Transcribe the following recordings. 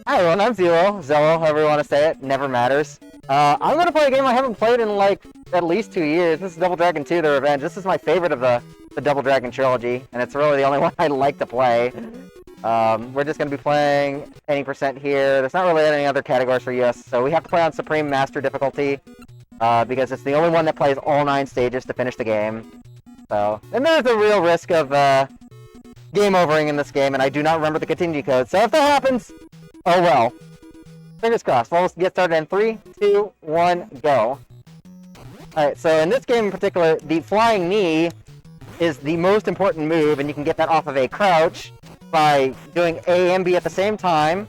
Hi everyone, I'm Zello, however you want to say it, never matters. I'm gonna play a game I haven't played in like at least 2 years. This is Double Dragon 2: The Revenge. This is my favorite of the Double Dragon trilogy, and it's really the only one I like to play. We're just gonna be playing any percent here. There's not really any other categories for us, so we have to play on Supreme Master difficulty, because it's the only one that plays all 9 stages to finish the game. So, and there's a real risk of game overing in this game, and I do not remember the continue code, so if that happens, oh well. Fingers crossed. Well, let's get started in 3, 2, 1, go. Alright, so in this game in particular, the flying knee is the most important move, and you can get that off of a crouch by doing A and B at the same time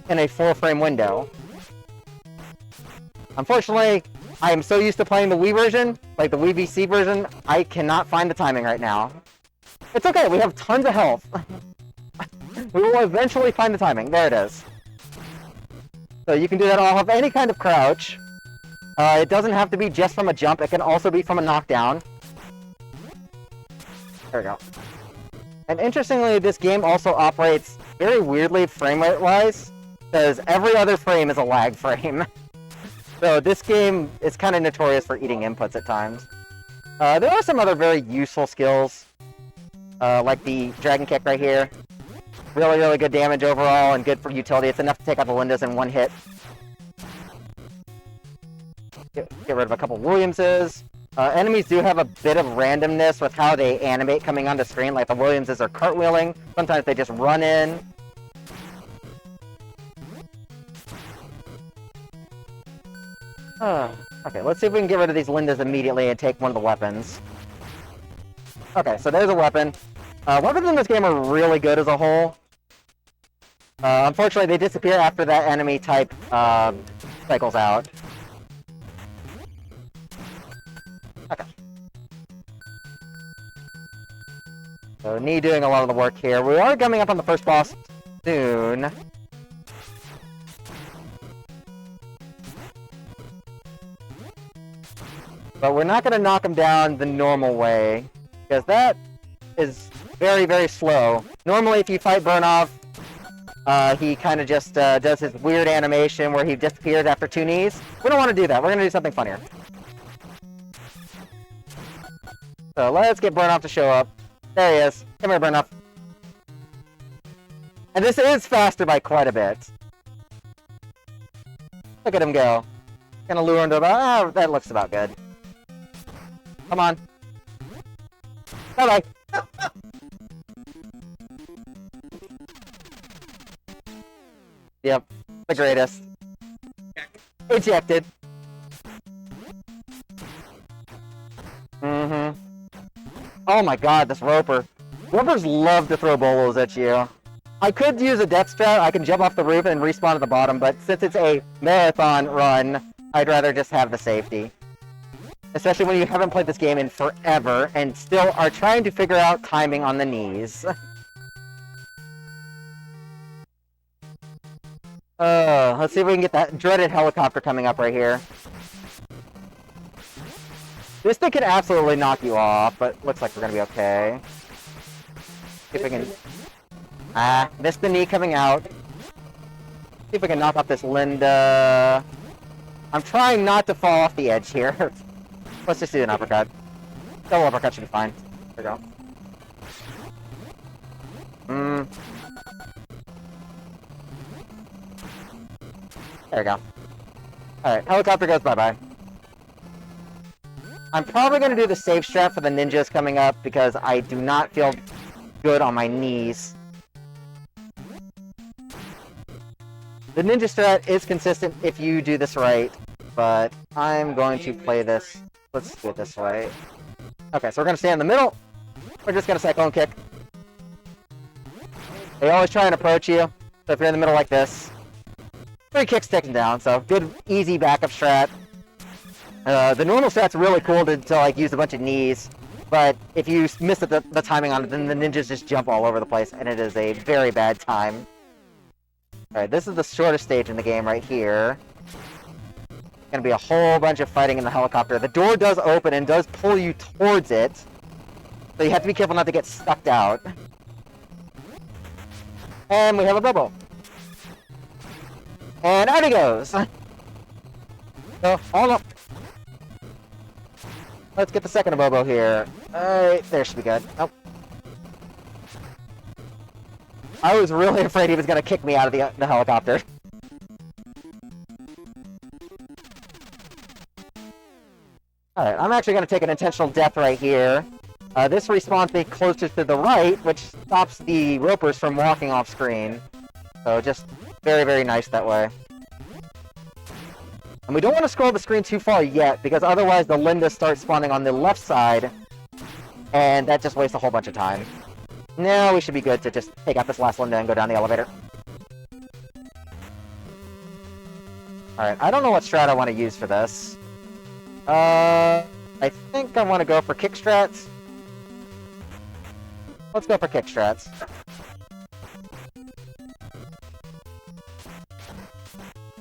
in a 4-frame window. Unfortunately, I am so used to playing the Wii version, like the Wii VC version, I cannot find the timing right now. It's okay, we have tons of health. We will eventually find the timing. There it is. So you can do that off of any kind of crouch. It doesn't have to be just from a jump, it can also be from a knockdown. There we go. And interestingly, this game also operates very weirdly frame rate-wise, because every other frame is a lag frame. So this game is kind of notorious for eating inputs at times. There are some other very useful skills, like the Dragon Kick right here. Really, really good damage overall and good for utility. It's enough to take out the windows in one hit. Get rid of a couple Williamses. Enemies do have a bit of randomness with how they animate coming onto screen. Like the Williamses are cartwheeling. Sometimes they just run in. Okay, let's see if we can get rid of these Lindas immediately and take one of the weapons. Okay, so there's a weapon. Weapons in this game are really good as a whole. Unfortunately, they disappear after that enemy type cycles out. Okay. So, Knee doing a lot of the work here. We are coming up on the first boss soon. But we're not going to knock him down the normal way, because that is very, very slow. Normally, if you fight Burnoff, he kind of just does his weird animation where he disappears after 2 knees. We don't want to do that. We're going to do something funnier. So let's get Burnoff to show up. There he is. Come here, Burnoff. And this is faster by quite a bit. Look at him go. Gonna lure him to about... Oh, that looks about good. Come on. Bye-bye. Yep, the greatest. Ejected. Mm-hmm. Oh my god, this Roper. Ropers love to throw bolos at you. I could use a death strat, I can jump off the roof and respawn at the bottom, but since it's a marathon run, I'd rather just have the safety. Especially when you haven't played this game in forever, and still are trying to figure out timing on the knees. Let's see if we can get that dreaded helicopter coming up right here. This thing could absolutely knock you off, but looks like we're gonna be okay. See if we can... missed the knee coming out. See if we can knock off this Linda. I'm trying not to fall off the edge here. Let's just do an uppercut. Double uppercut should be fine. There we go. There we go. Alright, helicopter goes bye-bye. I'm probably going to do the safe strat for the ninjas coming up, because I do not feel good on my knees. The ninja strat is consistent if you do this right, but I'm going to play this. Let's do it this way. Okay, so we're going to stay in the middle. We're just going to cyclone kick. They always try and approach you, so if you're in the middle like this, 3 kicks takes them down, so good, easy backup strat. The normal strat's really cool to like use a bunch of knees, but if you miss the timing on it, then the ninjas just jump all over the place, and it is a very bad time. Alright, this is the shortest stage in the game right here. Gonna be a whole bunch of fighting in the helicopter. The door does open and does pull you towards it, so you have to be careful not to get stuck out. And we have a Bobo. And out he goes! So, hold up. Let's get the second Bobo here. Alright, there should be good. Nope. I was really afraid he was gonna kick me out of the helicopter. Alright, I'm actually gonna take an intentional death right here. This respawns me closer to the right, which stops the ropers from walking off screen. So just very, very nice that way. And we don't want to scroll the screen too far yet, because otherwise the Linda starts spawning on the left side, and that just wastes a whole bunch of time. Now we should be good to just take out this last Linda and go down the elevator. Alright, I don't know what strat I want to use for this. I think I want to go for kick strats. Let's go for kick strats.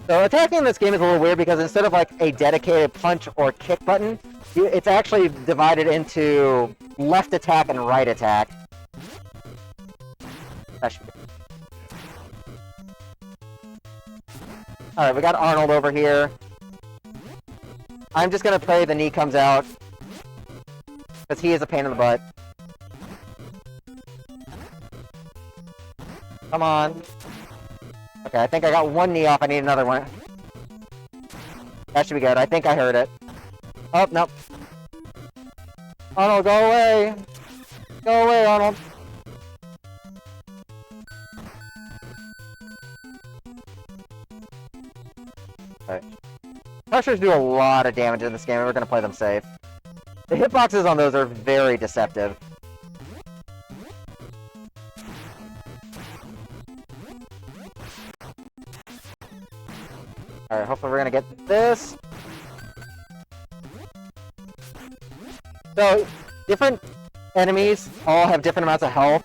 So attacking in this game is a little weird because instead of like a dedicated punch or kick button, it's actually divided into left attack and right attack. That should be... Alright, we got Arnold over here. I'm just gonna pray the knee comes out, because he is a pain in the butt. Come on. Okay, I think I got one knee off. I need another one. That should be good. I think I heard it. Oh, nope. Arnold, go away! Go away, Arnold! Alright. Crushers do a lot of damage in this game, and we're gonna play them safe. The hitboxes on those are very deceptive. Alright, hopefully we're gonna get this. So, different enemies all have different amounts of health.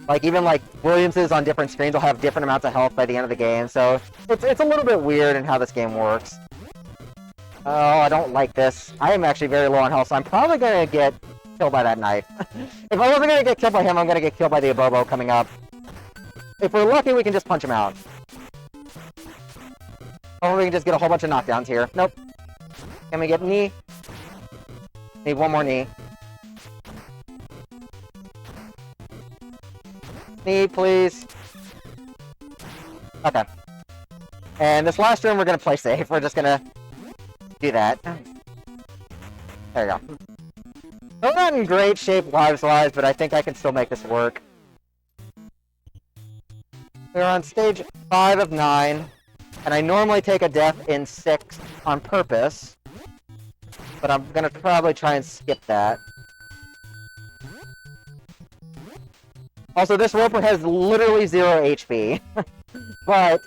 Like, even like Williams's on different screens will have different amounts of health by the end of the game, so it's a little bit weird in how this game works. Oh, I don't like this. I am actually very low on health, so I'm probably gonna get killed by that knife. If I wasn't gonna get killed by him, I'm gonna get killed by the Abobo coming up. If we're lucky, we can just punch him out. Or we can just get a whole bunch of knockdowns here. Nope. Can we get knee? Need one more knee. Knee, please. Okay. And this last room, we're gonna play safe. We're just gonna do that. There you go. We're not in great shape lives-wise, but I think I can still make this work. We're on stage 5 of 9. And I normally take a death in 6 on purpose, but I'm gonna probably try and skip that. Also, this roper has literally 0 HP, but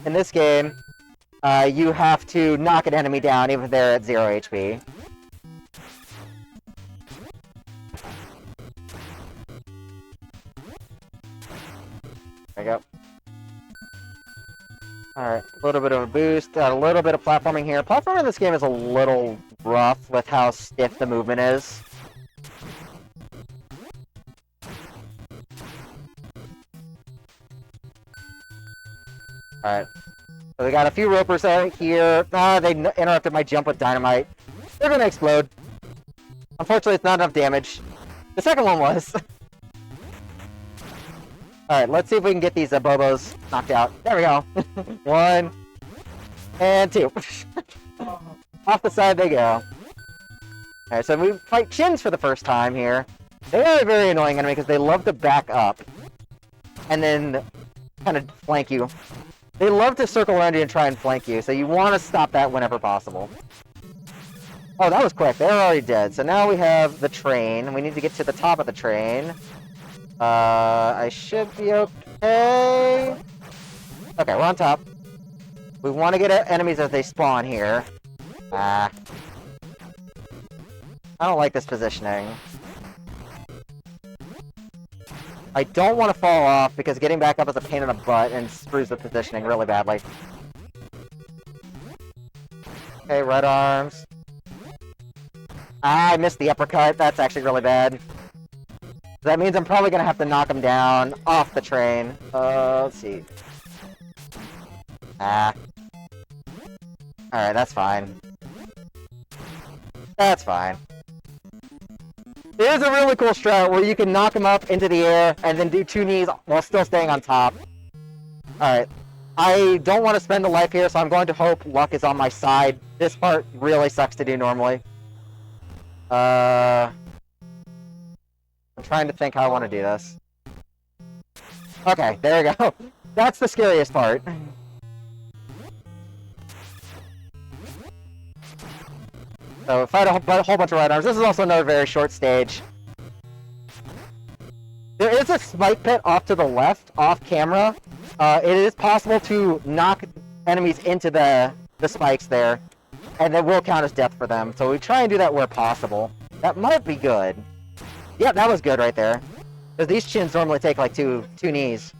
in this game, you have to knock an enemy down even if they're at 0 HP. There you go. Alright, a little bit of a boost, a little bit of platforming here. Platforming in this game is a little rough with how stiff the movement is. Alright, so we got a few ropers out here. Ah, they interrupted my jump with dynamite. They're gonna explode. Unfortunately, it's not enough damage. The second one was. Alright, let's see if we can get these Bobos knocked out. There we go. 1. And 2. Off the side they go. Alright, so we fight Chins for the first time here. They are a very annoying enemy because they love to back up. And then kind of flank you. They love to circle around you and try and flank you, so you want to stop that whenever possible. Oh, that was quick. They're already dead. So now we have the train. We need to get to the top of the train. I should be okay. Okay, we're on top. We want to get enemies as they spawn here. I don't like this positioning. I don't want to fall off because getting back up is a pain in the butt and screws the positioning really badly. Okay, red arms. Ah, I missed the uppercut. That's actually really bad. That means I'm probably gonna have to knock him down off the train. Let's see. Ah. Alright, that's fine. That's fine. There's a really cool strat where you can knock him up into the air and then do 2 knees while still staying on top. Alright. I don't want to spend a life here, so I'm going to hope luck is on my side. This part really sucks to do normally. I'm trying to think how I want to do this. Okay, there we go. That's the scariest part. So, fight a whole bunch of right arms. This is also another very short stage. There is a spike pit off to the left, off camera. It is possible to knock enemies into the spikes there, and it will count as death for them. So we try and do that where possible. That might be good. Yeah, that was good right there. Because these chins normally take like two knees.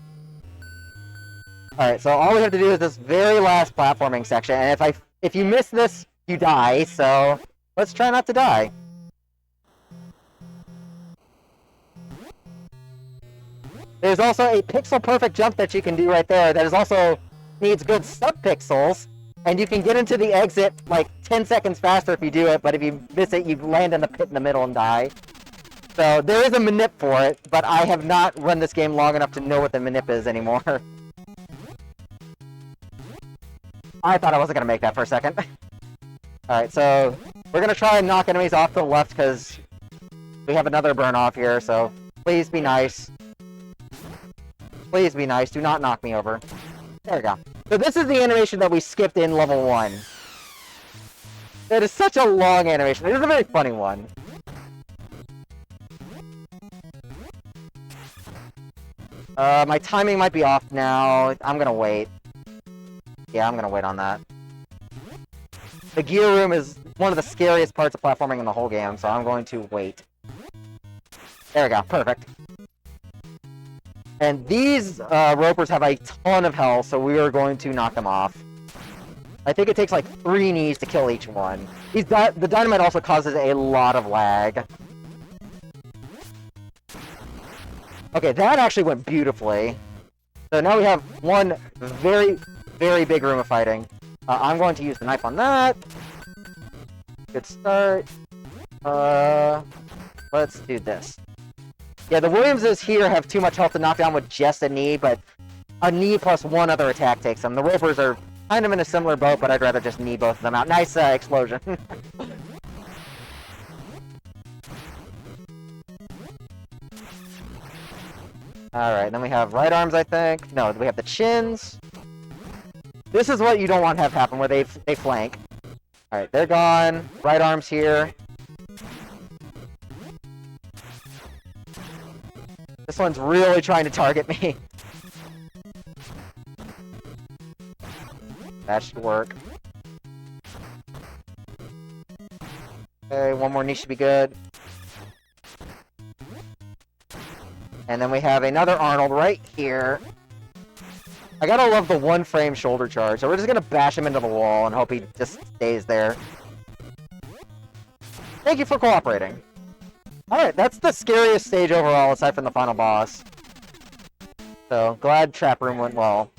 Alright, so all we have to do is this very last platforming section, and if you miss this, you die, so let's try not to die. There's also a pixel-perfect jump that you can do right there that is also needs good sub-pixels, and you can get into the exit like 10 seconds faster if you do it, but if you miss it, you land in the pit in the middle and die. So there is a manip for it, but I have not run this game long enough to know what the manip is anymore. I thought I wasn't going to make that for a second. Alright, so we're going to try and knock enemies off to the left because we have another burn off here, so please be nice. Please be nice. Do not knock me over. There we go. So this is the animation that we skipped in level 1. It is such a long animation. It is a very funny one. My timing might be off now. I'm gonna wait. Yeah, I'm gonna wait on that. The gear room is one of the scariest parts of platforming in the whole game, so I'm going to wait. There we go. Perfect. And these ropers have a ton of health, so we are going to knock them off. I think it takes like 3 knees to kill each one. The dynamite also causes a lot of lag. Okay, that actually went beautifully. So now we have one very, very big room of fighting. I'm going to use the knife on that. Good start. Let's do this. Yeah, the Williamses here have too much health to knock down with just a knee, but a knee plus one other attack takes them. The Ropers are kind of in a similar boat, but I'd rather just knee both of them out. Nice explosion. Alright, then we have right arms, I think. No, we have the chins. This is what you don't want to have happen, where they flank. Alright, they're gone. Right arms here. This one's really trying to target me. That should work. Okay, one more knee should be good. And then we have another Arnold right here. I gotta love the one frame shoulder charge, so we're just gonna bash him into the wall and hope he just stays there. Thank you for cooperating. Alright, that's the scariest stage overall, aside from the final boss. So, glad Trap Room went well.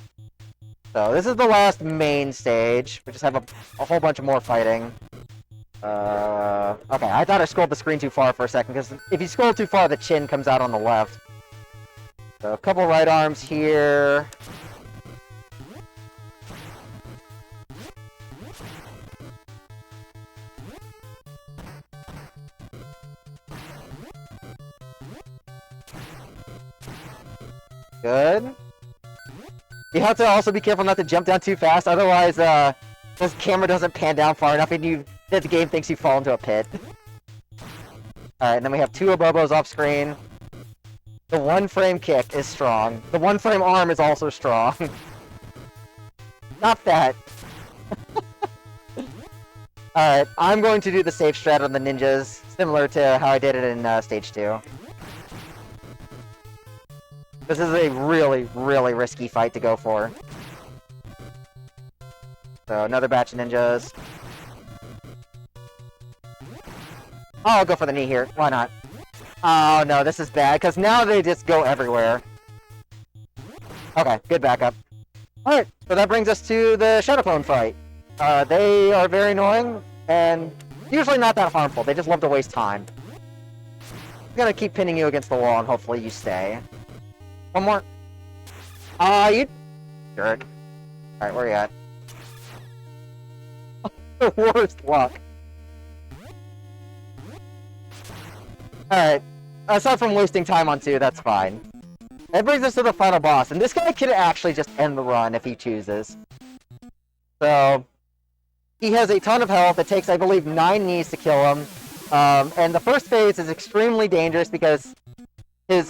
So, this is the last main stage. We just have a whole bunch of more fighting. Okay, I thought I scrolled the screen too far for a second, because if you scroll too far, the chin comes out on the left. So, a couple right arms here. Good. You have to also be careful not to jump down too fast, otherwise, this camera doesn't pan down far enough and the game thinks you fall into a pit. Alright, and then we have two Obobos off screen. The one frame kick is strong. The one frame arm is also strong. Not that. Alright, I'm going to do the safe strat on the ninjas, similar to how I did it in stage 2. This is a really, really risky fight to go for. So, another batch of ninjas. Oh, I'll go for the knee here. Why not? Oh no, this is bad, because now they just go everywhere. Okay, good backup. Alright, so that brings us to the Shadow Clone fight. They are very annoying, and usually not that harmful. They just love to waste time. I'm gonna keep pinning you against the wall, and hopefully you stay. One more. You jerk. Alright, where are you at? The worst luck. Alright. Aside from wasting time on 2, that's fine. That brings us to the final boss, and this guy could actually just end the run if he chooses. So, he has a ton of health. It takes, I believe, 9 knees to kill him. And the first phase is extremely dangerous because his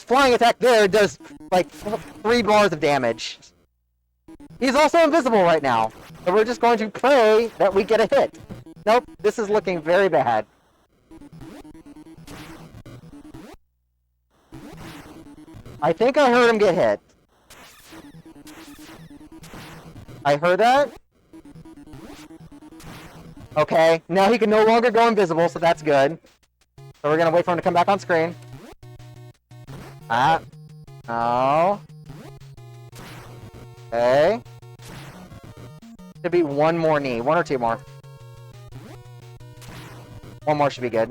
flying attack there does, like, 3 bars of damage. He's also invisible right now, so we're just going to pray that we get a hit. Nope, this is looking very bad. I think I heard him get hit. I heard that? Okay, now he can no longer go invisible, so that's good. So we're gonna wait for him to come back on screen. Ah. Oh. Okay. Should be 1 more knee. 1 or 2 more. 1 more should be good.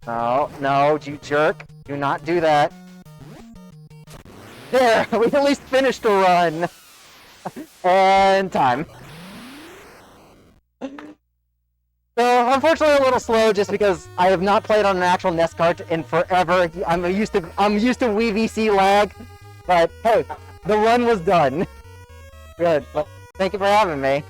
No, no, you jerk. Do not do that. There! We at least finished the run! And time. So, unfortunately a little slow just because I have not played on an actual NES cart in forever. I'm used to Wii VC lag. But, hey, the run was done. Good. Well, thank you for having me.